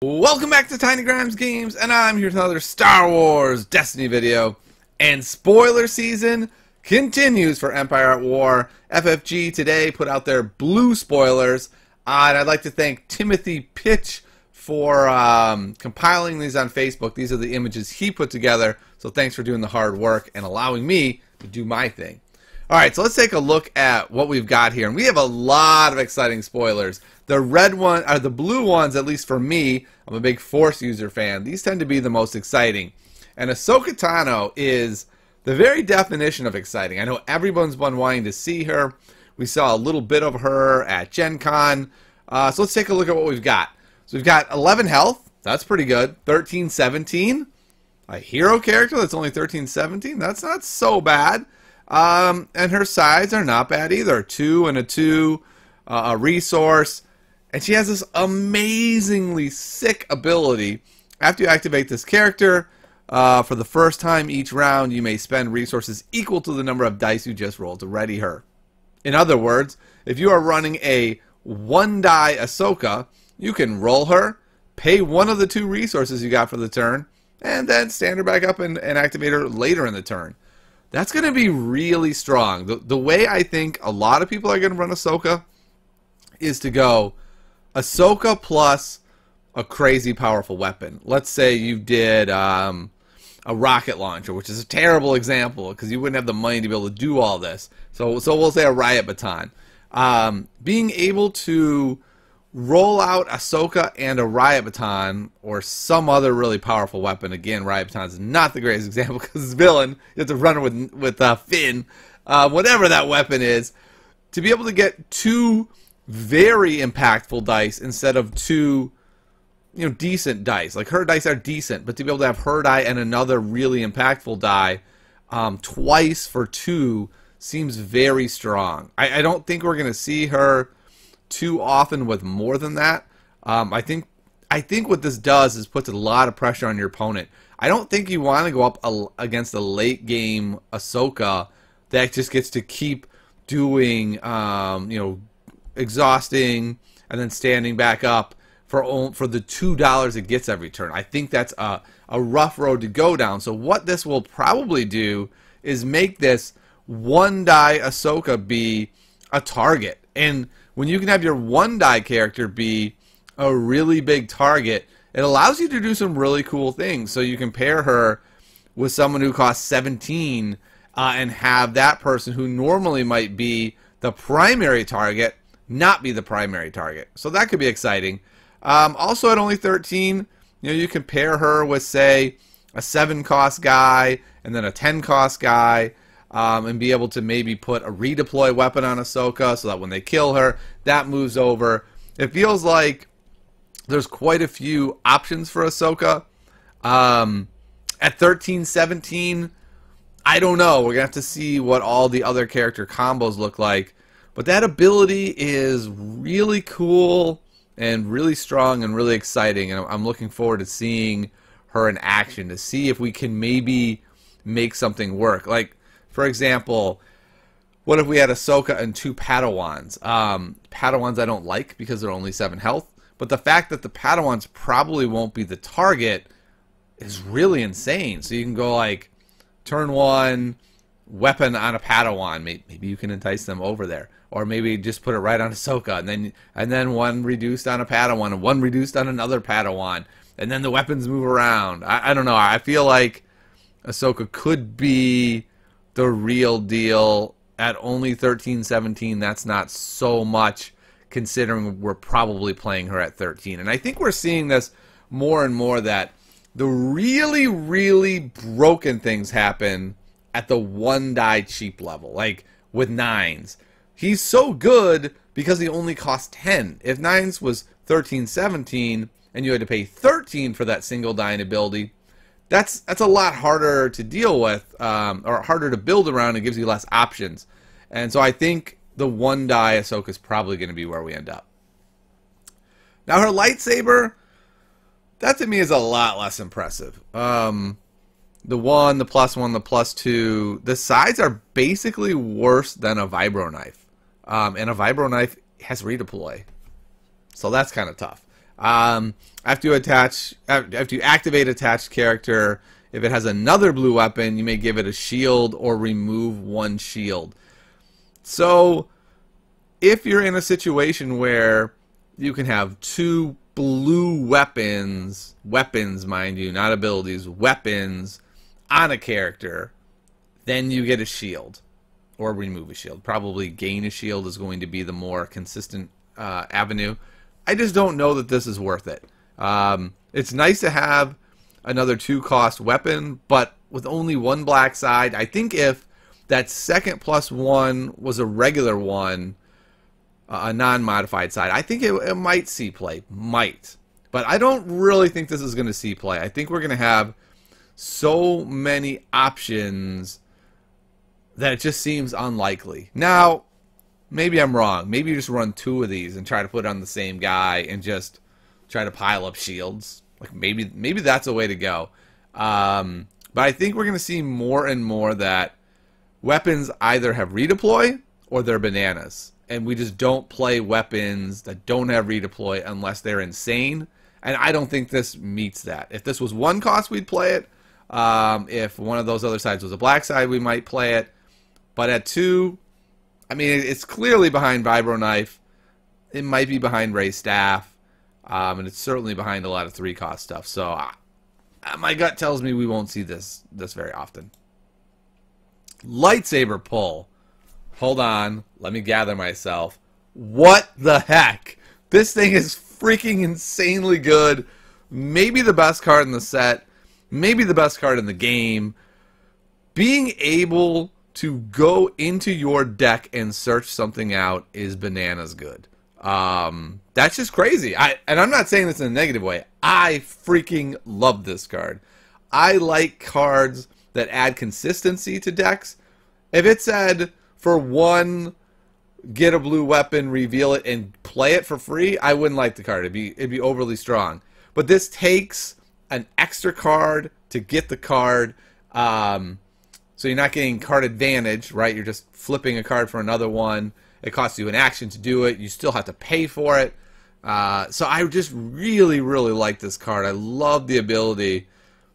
Welcome back to Tiny Grimes Games, and I'm here with another Star Wars Destiny video. And spoiler season continues for Empire at War. FFG today put out their blue spoilers, and I'd like to thank Timothy Pitch for compiling these on Facebook. These are the images he put together, so thanks for doing the hard work and allowing me to do my thing. Alright, so let's take a look at what we've got here. And we have a lot of exciting spoilers. The red one, or the blue ones, at least for me, I'm a big Force user fan. These tend to be the most exciting. And Ahsoka Tano is the very definition of exciting. I know everyone's been wanting to see her. We saw a little bit of her at Gen Con. So let's take a look at what we've got. So we've got 11 health. That's pretty good. 13-17. A hero character that's only 13-17. That's not so bad. And her sides are not bad either. 2 and a 2, a resource. And she has this amazingly sick ability. After you activate this character, for the first time each round, you may spend resources equal to the number of dice you just rolled to ready her. In other words, if you are running a 1-die Ahsoka, you can roll her, pay one of the 2 resources you got for the turn, and then stand her back up and activate her later in the turn. That's going to be really strong. The way I think a lot of people are going to run Ahsoka is to go Ahsoka plus a crazy powerful weapon. Let's say you did a rocket launcher, which is a terrible example because you wouldn't have the money to be able to do all this. So we'll say a riot baton. Being able to roll out Ahsoka and a riot baton or some other really powerful weapon. Again, riot baton is not the greatest example because it's villain. You have to run it with Finn. Whatever that weapon is, to be able to get 2 very impactful dice instead of 2, decent dice. Like, her dice are decent, but to be able to have her die and another really impactful die twice for 2 seems very strong. I don't think we're going to see her too often with more than that. I think what this does is puts a lot of pressure on your opponent. I don't think you want to go up against a late game Ahsoka that just gets to keep doing exhausting and then standing back up for the $2 it gets every turn. I think that's a rough road to go down. So what this will probably do is make this 1-die Ahsoka be a target. And when you can have your 1-die character be a really big target, it allows you to do some really cool things. So you can pair her with someone who costs 17 and have that person who normally might be the primary target not be the primary target. So that could be exciting. Also at only 13, you can pair her with, say, a 7-cost guy and then a 10-cost guy. And be able to maybe put a redeploy weapon on Ahsoka so that when they kill her, that moves over. It feels like there's quite a few options for Ahsoka. At 13-17, I don't know. We're going to have to see what all the other character combos look like. But that ability is really cool and really strong and really exciting. And I'm looking forward to seeing her in action to see if we can maybe make something work. Like, for example, what if we had Ahsoka and 2 Padawans? Padawans I don't like because they're only 7 health. But the fact that the Padawans probably won't be the target is really insane. So you can go like, turn 1, weapon on a Padawan. Maybe you can entice them over there. Or maybe just put it right on Ahsoka. And then 1 reduced on a Padawan and 1 reduced on another Padawan. And then the weapons move around. I don't know. I feel like Ahsoka could be the real deal at only 13-17. That's not so much considering we're probably playing her at 13. And I think we're seeing this more and more, that the really, really broken things happen at the 1-die cheap level, like with 9s. He's so good because he only costs 10. If 9s was 13-17 and you had to pay 13 for that single dying ability, that's a lot harder to deal with, or harder to build around, and gives you less options. And so I think the 1-die Ahsoka is probably going to be where we end up. Now her lightsaber, that to me is a lot less impressive. The 1, the +1, the +2, the sides are basically worse than a vibro knife. And a vibro knife has redeploy. So that's kind of tough. After you activate attached character, if it has another blue weapon, you may give it a shield or remove one shield. So, if you're in a situation where you can have two blue weapons, mind you, not abilities, weapons on a character, then you get a shield or remove a shield. Probably gain a shield is going to be the more consistent avenue. I just don't know that this is worth it. It's nice to have another 2-cost weapon, but with only one black side, I think if that second +1 was a regular one, a non-modified side, I think it might see play. Might. But I don't really think this is going to see play. I think we're going to have so many options that it just seems unlikely. Now, maybe I'm wrong. Maybe you just run 2 of these and try to put it on the same guy and just try to pile up shields. Like maybe that's a way to go. But I think we're going to see more and more that weapons either have redeploy or they're bananas. And we just don't play weapons that don't have redeploy unless they're insane. And I don't think this meets that. If this was 1 cost, we'd play it. If one of those other sides was a black side, we might play it. But at 2, I mean, it's clearly behind Vibro Knife. It might be behind Ray Staff. And it's certainly behind a lot of 3-cost stuff. So my gut tells me we won't see this very often. Lightsaber pull. Hold on. Let me gather myself. What the heck? This thing is freaking insanely good. Maybe the best card in the set. Maybe the best card in the game. Being able to go into your deck and search something out is bananas good. That's just crazy. And I'm not saying this in a negative way. I freaking love this card. I like cards that add consistency to decks. If it said for 1, get a blue weapon, reveal it, and play it for free, I wouldn't like the card. It'd be overly strong. But this takes an extra card to get the card. So you're not getting card advantage, right? You're just flipping a card for another one. It costs you an action to do it. You still have to pay for it. So I just really, really like this card. I love the ability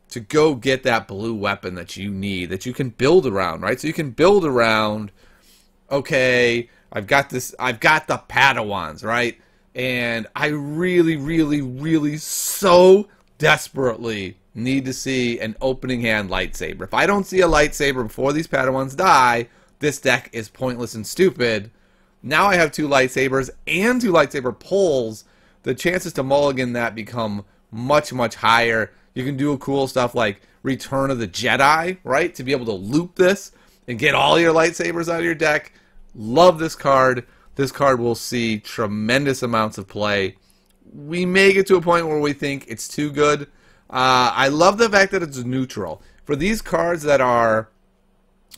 to go get that blue weapon that you need, that you can build around, right? So you can build around, okay, I've got the Padawans, right? And I really, really, really so desperately need to see an opening hand lightsaber. If I don't see a lightsaber before these Padawans die, this deck is pointless and stupid. Now I have 2 lightsabers and 2 lightsaber pulls. The chances to mulligan that become much, much higher. You can do cool stuff like Return of the Jedi, right? To be able to loop this and get all your lightsabers out of your deck. Love this card. This card will see tremendous amounts of play. We may get to a point where we think it's too good. I love the fact that it's neutral. For these cards that are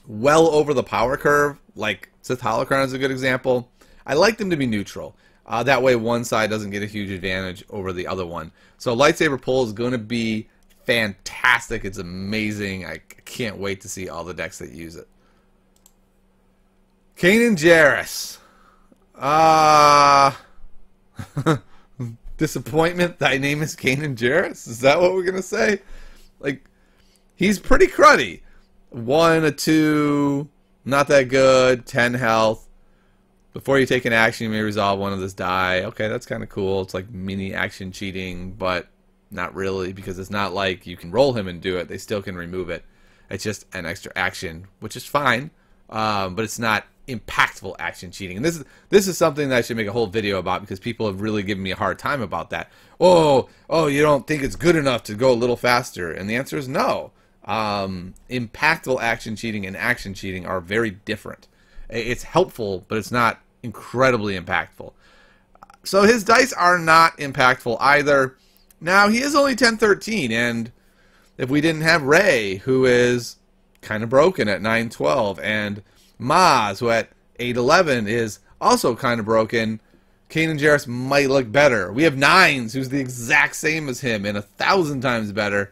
well over the power curve, like Sith Holocron is a good example, I like them to be neutral. That way one side doesn't get a huge advantage over the other one. So Lightsaber Pull is going to be fantastic. It's amazing. I can't wait to see all the decks that use it. Kanan Jarrus. Disappointment. Thy name is Kanan Jarrus? Is that what we're going to say? Like, he's pretty cruddy. 1, a 2, not that good, 10 health. Before you take an action, you may resolve one of this die. Okay, that's kind of cool. It's like mini action cheating, but not really, because it's not like you can roll him and do it. They still can remove it. It's just an extra action, which is fine, but it's not impactful action cheating. And this is something that I should make a whole video about, because people have really given me a hard time about that. Oh, you don't think it's good enough to go a little faster? And the answer is no. Impactful action cheating and action cheating are very different. It's helpful, but it's not incredibly impactful. So his dice are not impactful either. Now, he is only 1013, and if we didn't have Rey, who is kind of broken at 912, and Maz, who at 811 is also kind of broken, Kanan Jarrus might look better. We have Nines, who's the exact same as him and 1,000 times better.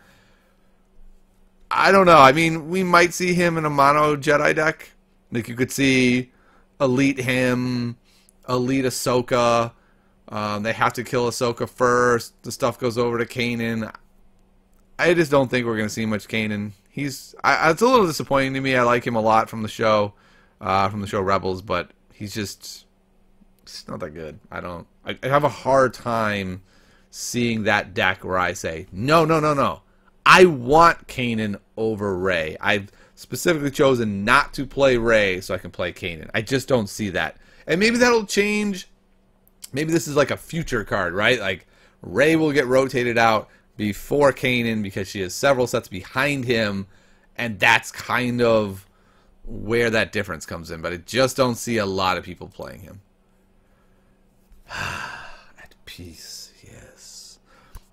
I don't know. I mean, we might see him in a mono Jedi deck. Like, you could see Elite him, Elite Ahsoka, They have to kill Ahsoka first. The stuff goes over to Kanan. I just don't think we're going to see much Kanan. It's a little disappointing to me. I like him a lot from the show Rebels, but he's not that good. I have a hard time seeing that deck where I say, no. I want Kanan over Rey. I've specifically chosen not to play Rey so I can play Kanan. I just don't see that. And maybe that'll change. Maybe this is like a future card, right? Like Rey will get rotated out before Kanan because she has several sets behind him, and that's kind of where that difference comes in. But I just don't see a lot of people playing him. At peace, yes.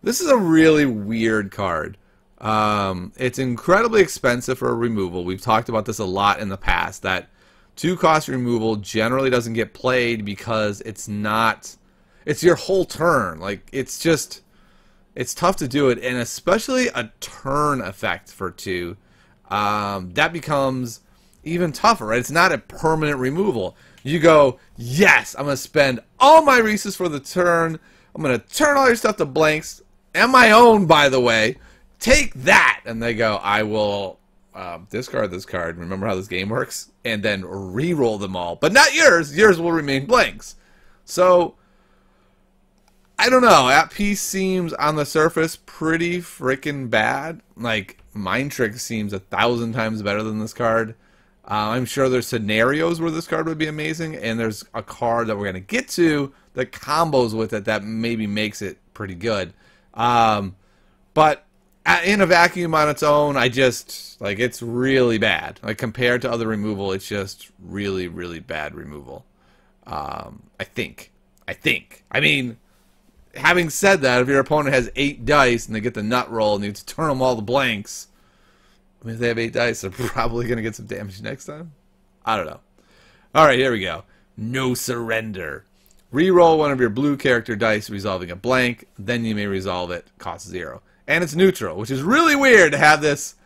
This is a really weird card. It's incredibly expensive for a removal. We've talked about this a lot in the past, that 2-cost removal generally doesn't get played because it's your whole turn. Like, it's tough to do it, and especially a turn effect for 2. That becomes even tougher, right? It's not a permanent removal. You go, yes, I'm going to spend all my Reese's for the turn. I'm going to turn all your stuff to blanks, and my own, by the way. Take that! And they go, I will discard this card. Remember how this game works? And then re-roll them all. But not yours. Yours will remain blanks. So, I don't know. At Peace seems, on the surface, pretty freaking bad. Like, Mind Trick seems 1,000 times better than this card. I'm sure there's scenarios where this card would be amazing, and there's a card that we're going to get to that combos with it that maybe makes it pretty good. But in a vacuum on its own, it's really bad. Like, compared to other removal, it's just really, really bad removal. I think. I mean, having said that, if your opponent has 8 dice and they get the nut roll and you have to turn them all to blanks, I mean, if they have 8 dice, they're probably going to get some damage next time. I don't know. Alright, here we go. No surrender. Reroll one of your blue character dice, resolving a blank. Then you may resolve it. Cost 0. And it's neutral, which is really weird to have this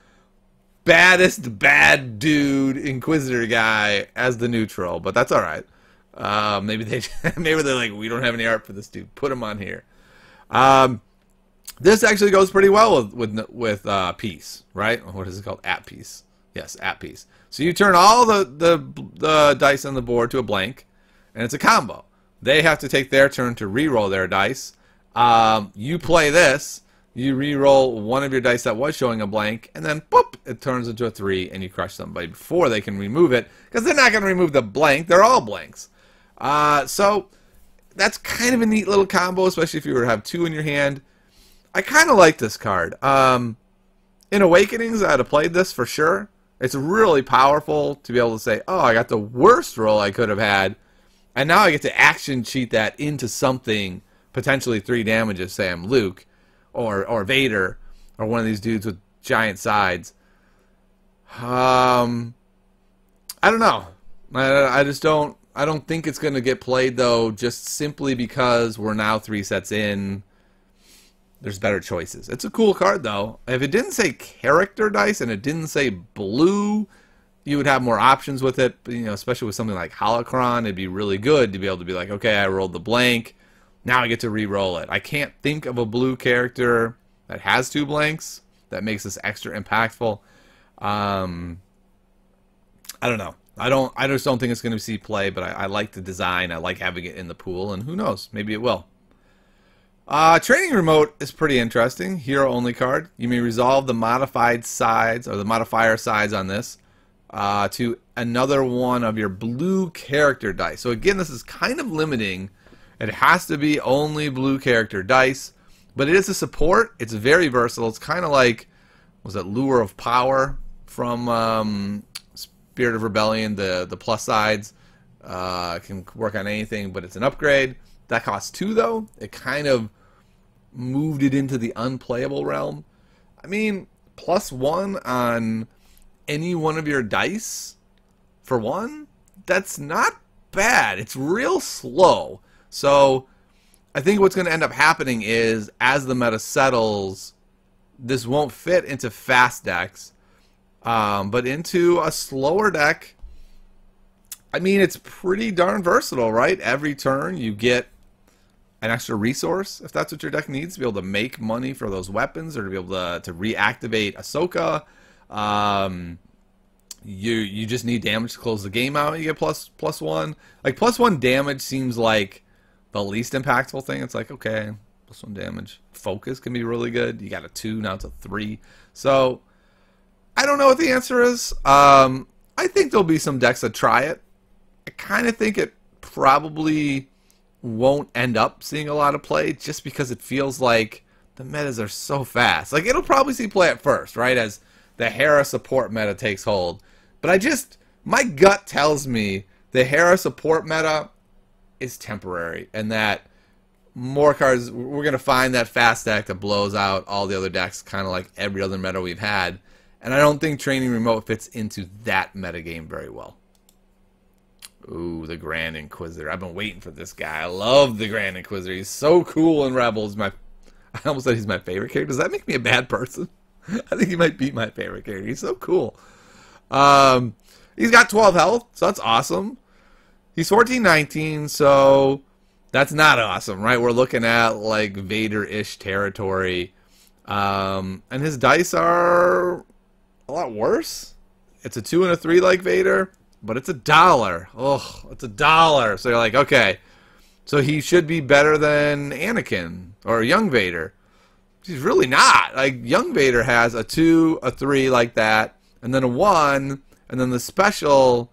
baddest bad dude Inquisitor guy as the neutral, but that's alright. Maybe they're like, we don't have any art for this dude. Put him on here. This actually goes pretty well with Peace, right? What is it called? At Peace. Yes, At Peace. So you turn all the dice on the board to a blank, and it's a combo. They have to take their turn to re-roll their dice. You play this, you re-roll one of your dice that was showing a blank, and then boop, it turns into a 3, and you crush somebody before they can remove it, because they're not going to remove the blank. They're all blanks. So that's kind of a neat little combo, especially if you were to have 2 in your hand. I kind of like this card. In Awakenings, I'd have played this for sure. It's really powerful to be able to say, oh, I got the worst roll I could have had, and now I get to action cheat that into something potentially 3 damages, say I'm Luke, or Vader, or one of these dudes with giant sides. I don't know. I don't think it's going to get played, though, just simply because we're now 3 sets in. There's better choices. It's a cool card, though. If it didn't say character dice and it didn't say blue, you would have more options with it. But, especially with something like Holocron, it'd be really good to be able to be like, okay, I rolled the blank. Now I get to re-roll it. I can't think of a blue character that has 2 blanks that makes this extra impactful. I don't know. I just don't think it's going to see play, but I like the design. I like having it in the pool, and who knows? Maybe it will. Training Remote is pretty interesting. Hero only card. You may resolve the modified sides, or the modifier sides on this, to another one of your blue character dice. So again, this is kind of limiting. It has to be only blue character dice, but it is a support. It's very versatile. It's kind of like, was it Lure of Power from Spirit of Rebellion? The plus sides can work on anything, but it's an upgrade. That costs 2, though. It kind of moved it into the unplayable realm. I mean, +1 on any one of your dice for 1? That's not bad. It's real slow. So I think what's going to end up happening is, as the meta settles, this won't fit into fast decks, but into a slower deck. I mean, it's pretty darn versatile, right? Every turn you get an extra resource if that's what your deck needs to be able to make money for those weapons or to be able to reactivate Ahsoka. You just need damage to close the game out. You get +1. Like +1 damage seems like the least impactful thing. It's like, okay, +1 damage. Focus can be really good. You got a 2, now it's a 3. So I don't know what the answer is. I think there'll be some decks that try it. I kind of think it probably won't end up seeing a lot of play just because it feels like the metas are so fast. Like, it'll probably see play at first, right, as the Hera support meta takes hold. But my gut tells me the Hera support meta is temporary and that more cards, we're going to find that fast deck that blows out all the other decks, kind of like every other meta we've had. And I don't think Training Remote fits into that metagame very well. Ooh, the Grand Inquisitor. I've been waiting for this guy. I love the Grand Inquisitor. He's so cool in Rebels. I almost said he's my favorite character. Does that make me a bad person? I think he might be my favorite character. He's so cool. He's got 12 health, so that's awesome. He's 14-19, so that's not awesome, right? We're looking at like Vader-ish territory. And his dice are a lot worse. It's a 2 and a 3 like Vader, but it's $1. Oh, it's $1. So you're like, okay, so he should be better than Anakin or young Vader. He's really not. Like, young Vader has a 2, a 3 like that, and then a 1, and then the special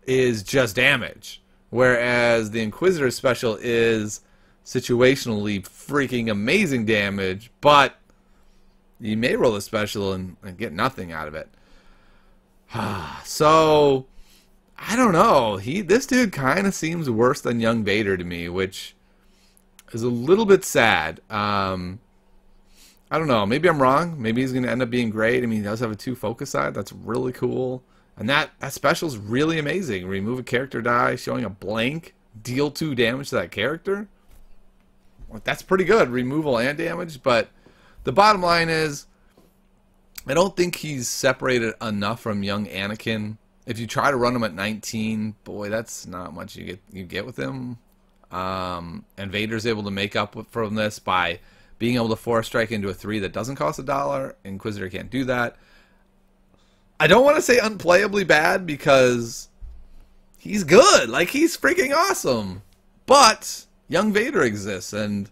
is just damage. Whereas the Inquisitor special is situationally freaking amazing damage, but you may roll a special and get nothing out of it. So, I don't know. This dude kind of seems worse than young Vader to me, which is a little bit sad. I don't know. Maybe I'm wrong. Maybe he's going to end up being great. I mean, he does have a 2 focus side. That's really cool. And that special is really amazing. Remove a character die, showing a blank, deal 2 damage to that character. Well, that's pretty good. Removal and damage. But the bottom line is, I don't think he's separated enough from young Anakin. If you try to run him at 19, boy, that's not much you get with him. And Vader's able to make up from this by being able to 4-strike into a 3 that doesn't cost $1. Inquisitor can't do that. I don't want to say unplayably bad because he's good. Like, he's freaking awesome. But young Vader exists, and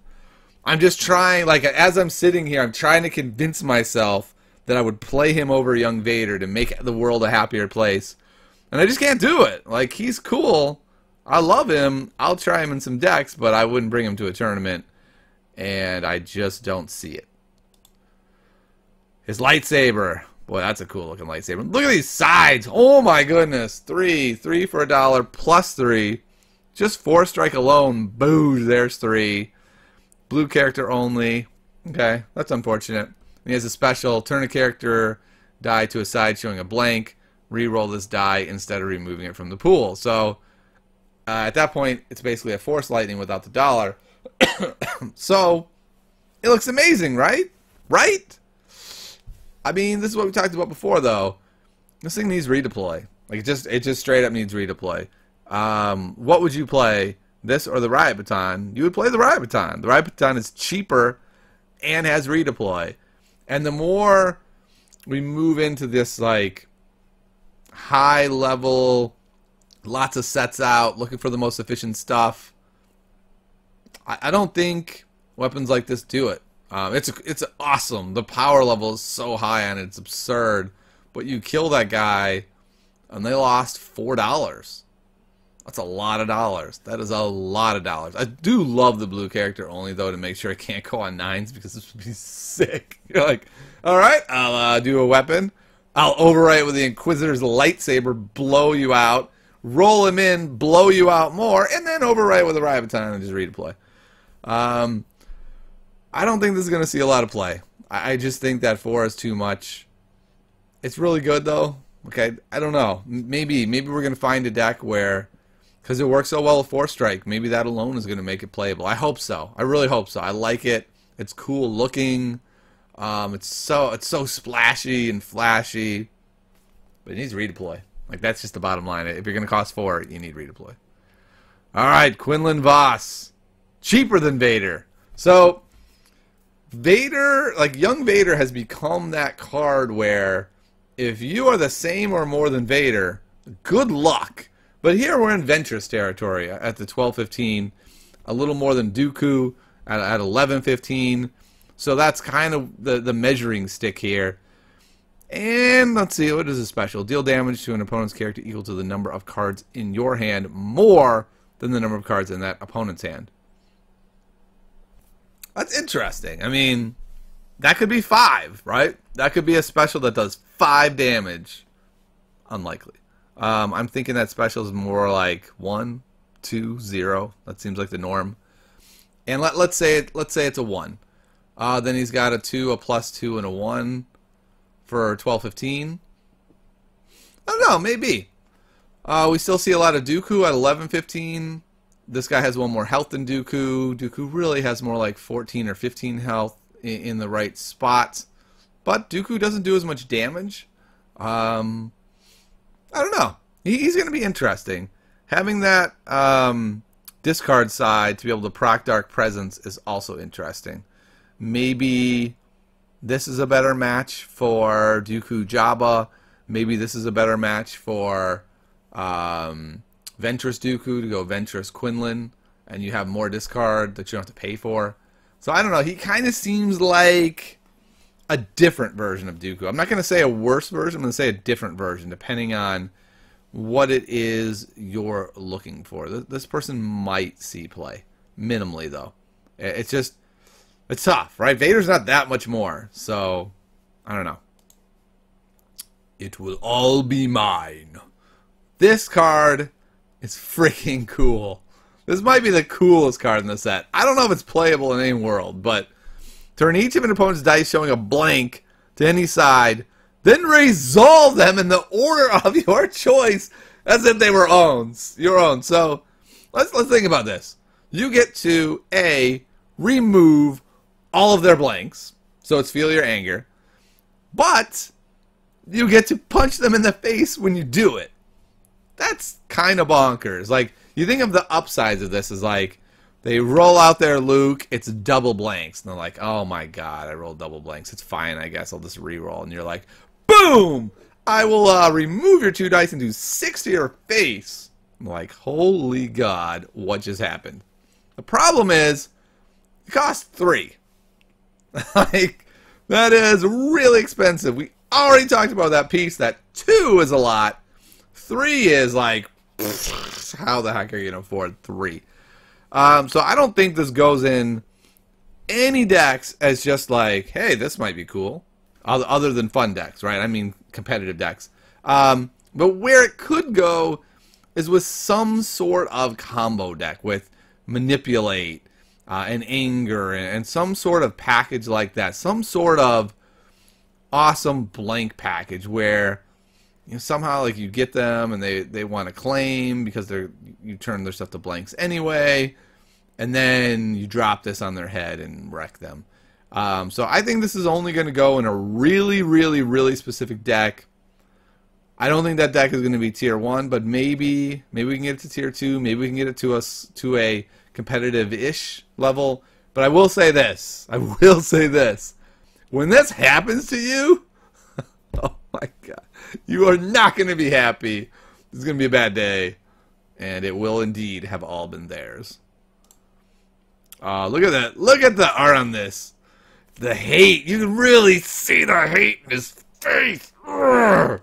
I'm just trying, like, as I'm sitting here, I'm trying to convince myself that I would play him over young Vader to make the world a happier place. And I just can't do it. Like, he's cool. I love him. I'll try him in some decks, but I wouldn't bring him to a tournament. And I just don't see it. His lightsaber. Boy, that's a cool looking lightsaber. Look at these sides. Oh my goodness. 3 for $1 plus 3. Just 4-strike alone. Boo, there's 3. Blue character only. Okay, that's unfortunate. He has a special. Turn a character die to a side showing a blank. Reroll this die instead of removing it from the pool. So at that point, it's basically a Force Lightning without the $1. So it looks amazing, right? Right? I mean, this is what we talked about before, though. This thing needs redeploy. Like, it just straight up needs redeploy. What would you play, this or the Riot Baton? You would play the Riot Baton. The Riot Baton is cheaper and has redeploy. And the more we move into this, like, high level, lots of sets out, looking for the most efficient stuff, I don't think weapons like this do it. It's awesome. The power level is so high on it, it's absurd. But you kill that guy, and they lost $4. That's a lot of dollars. That is a lot of dollars. I do love the blue character only, though, to make sure I can't go on 9s, because this would be sick. You're like, all right, I'll do a weapon. I'll overwrite with the Inquisitor's lightsaber, blow you out, roll him in, blow you out more, and then overwrite with a Riot Baton and just redeploy. I don't think this is going to see a lot of play. I just think that 4 is too much. It's really good, though. Okay, I don't know. Maybe we're going to find a deck where, because it works so well with 4-strike, maybe that alone is going to make it playable. I hope so. I really hope so. I like it. It's cool looking. It's so splashy and flashy. But it needs redeploy. Like, that's just the bottom line. If you're going to cost 4, you need redeploy. All right, Quinlan Vos. cheaper than Vader. So Vader, like young Vader, has become that card where if you are the same or more than Vader, good luck. But here we're in Ventress territory at the 12-15, a little more than Dooku at 11-15. So that's kind of the measuring stick here. And let's see, what is a special? Deal damage to an opponent's character equal to the number of cards in your hand more than the number of cards in that opponent's hand. That's interesting. I mean, that could be 5, right? That could be a special that does 5 damage. Unlikely. I'm thinking that special is more like 1, 2, 0. That seems like the norm. And let's say it's a 1. Then he's got a 2, a +2, and a 1 for 12-15. I don't know, maybe. We still see a lot of Dooku at 11-15. This guy has 1 more health than Dooku. Dooku really has more like 14 or 15 health in the right spots. But Dooku doesn't do as much damage. I don't know. He's going to be interesting. Having that discard side to be able to proc Dark Presence is also interesting. Maybe this is a better match for Dooku Jabba. Maybe this is a better match for Ventress Dooku to go Ventress Quinlan, and you have more discard that you don't have to pay for. So I don't know. He kind of seems like a different version of Dooku. I'm not going to say a worse version. I'm going to say a different version, depending on what it is you're looking for. This person might see play. Minimally, though. It's just, it's tough, right? Vader's not that much more. So, I don't know. It will all be mine. This card is freaking cool. This might be the coolest card in the set. I don't know if it's playable in any world, but turn each of an opponent's dice showing a blank to any side, then resolve them in the order of your choice as if they were your own. So let's think about this. You get to A, remove all of their blanks, so it's Feel Your Anger, but you get to punch them in the face when you do it. That's kind of bonkers. Like, you think of the upsides of this as like, they roll out their Luke, it's double blanks. And they're like, oh my god, I rolled double blanks. It's fine, I guess. I'll just re-roll. And you're like, boom! I will remove your 2 dice and do 6 to your face. I'm like, holy god, what just happened? The problem is, it costs 3. Like, that is really expensive. We already talked about that piece. That 2 is a lot. 3 is like, how the heck are you going to afford 3? So I don't think this goes in any decks as just like, hey, this might be cool. Other than fun decks, right? I mean competitive decks. But where it could go is with some sort of combo deck with Manipulate and Anger and some sort of package like that. Some sort of awesome blank package where somehow like you get them and they want to claim because you turn their stuff to blanks anyway, and then you drop this on their head and wreck them. So I think this is only going to go in a really, really, really specific deck. I don't think that deck is going to be tier 1, but maybe we can get it to tier 2. Maybe we can get it to a competitive-ish level. But I will say this. When this happens to you, oh my god, you are not going to be happy. This is going to be a bad day. And it will indeed have all been theirs. Look at that. Look at the art on this. The hate. You can really see the hate in his face. Urgh.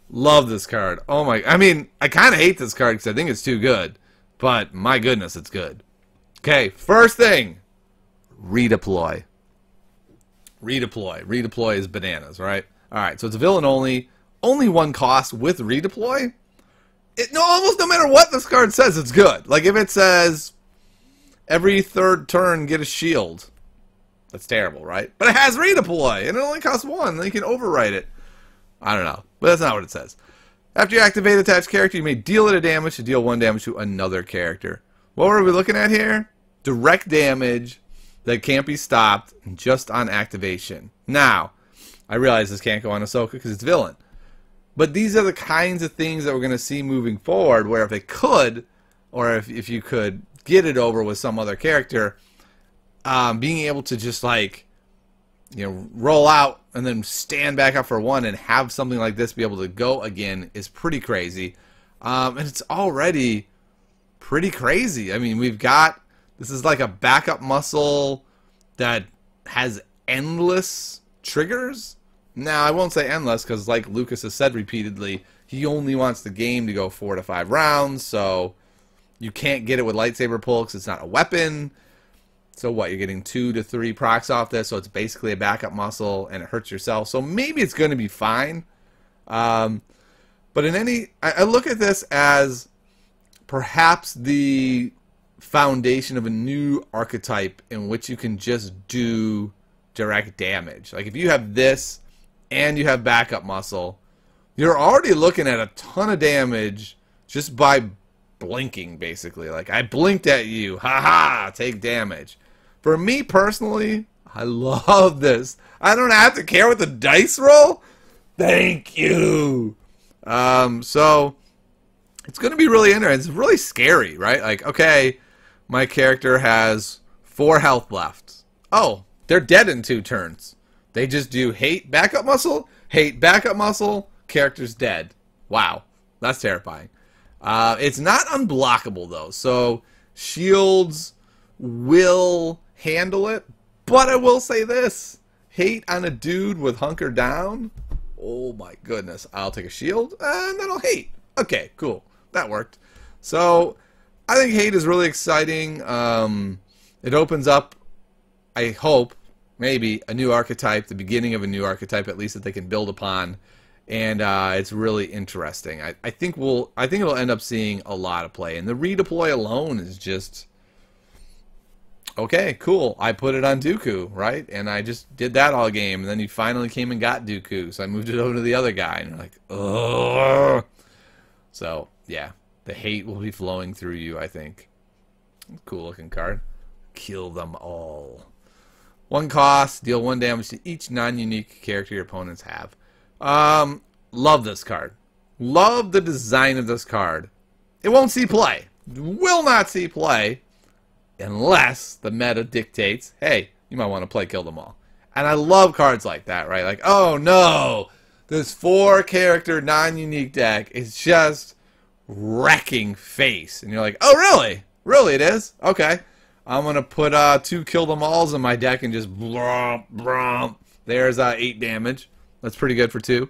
Love this card. Oh my. I mean, I kind of hate this card because I think it's too good. But my goodness, it's good. Okay, first thing. Redeploy. Redeploy is bananas, right? Alright, so it's a villain only. Only 1 cost with redeploy. Almost no matter what this card says, it's good. Like if it says every 3rd turn get a shield. That's terrible, right? But it has redeploy, and it only costs 1. Then you can overwrite it. I don't know, but that's not what it says. After you activate attached character, you may deal it a damage to deal 1 damage to another character. What were we looking at here? Direct damage that can't be stopped just on activation. Now, I realize this can't go on Ahsoka because it's villain. But these are the kinds of things that we're going to see moving forward, where if it could, or if you could get it over with some other character, being able to just like, you know, roll out and then stand back up for one and have something like this be able to go again is pretty crazy. And it's already pretty crazy. I mean, we've got, this is like a backup muscle that has endless triggers. Now, I won't say endless because, like Lucas has said repeatedly, he only wants the game to go 4 to 5 rounds, so you can't get it with lightsaber pull because it's not a weapon. So what, you're getting 2 to 3 procs off this, so it's basically a backup muscle, and it hurts yourself. So maybe it's going to be fine. But in any, I look at this as perhaps the foundation of a new archetype in which you can just do direct damage. Like if you have this and you have backup muscle, you're already looking at a ton of damage just by blinking, basically. Like, I blinked at you, haha, take damage. For me personally, I love this. I don't have to care what the dice roll. Thank you. So it's going to be really interesting. It's really scary, right? Like, okay, my character has 4 health left. Oh, they're dead in 2 turns. They just do hate backup muscle, character's dead. Wow, that's terrifying. It's not unblockable though, so shields will handle it. But I will say this: hate on a dude with hunker down. Oh my goodness! I'll take a shield and then I'll hate. Okay, cool, that worked. So I think hate is really exciting. It opens up, I hope, maybe a new archetype, the beginning of a new archetype at least that they can build upon, and it's really interesting. I think it'll end up seeing a lot of play, and the redeploy alone is just okay. Cool. I put it on Dooku, right, and I just did that all game, and then he finally came and got Dooku, so I moved it over to the other guy, and you're like, ugh. So yeah, the hate will be flowing through you. I think. Cool looking card. Kill them all. 1 cost, deal 1 damage to each non-unique character your opponents have. Love this card. Love the design of this card. It won't see play. Will not see play unless the meta dictates, hey, you might want to play Kill Them All. And I love cards like that, right? Like, oh no, this 4-character non-unique deck is just wrecking face. And you're like, oh really? Really it is? Okay. I'm going to put 2 Kill Them Alls in my deck and just blomp, blomp. There's 8 damage. That's pretty good for 2.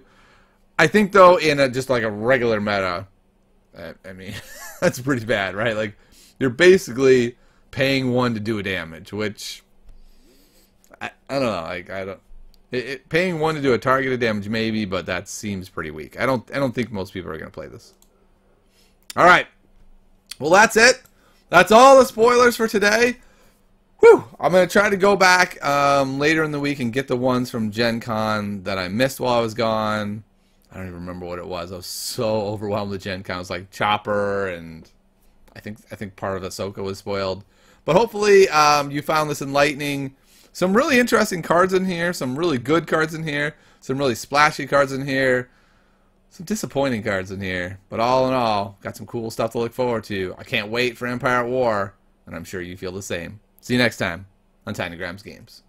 I think, though, in just like a regular meta, I mean, that's pretty bad, right? Like, you're basically paying 1 to do a damage, which, I don't know. Like, paying 1 to do a targeted damage, maybe, but that seems pretty weak. I don't think most people are going to play this. All right. Well, that's it. That's all the spoilers for today. Whew. I'm going to try to go back later in the week and get the ones from Gen Con that I missed while I was gone. I don't even remember what it was. I was so overwhelmed with Gen Con. It was like Chopper, and I think part of Ahsoka was spoiled. But hopefully you found this enlightening. Some really interesting cards in here. Some really good cards in here. Some really splashy cards in here. Some disappointing cards in here, but all in all, got some cool stuff to look forward to. I can't wait for Empire at War, and I'm sure you feel the same. See you next time on Tiny Grams Games.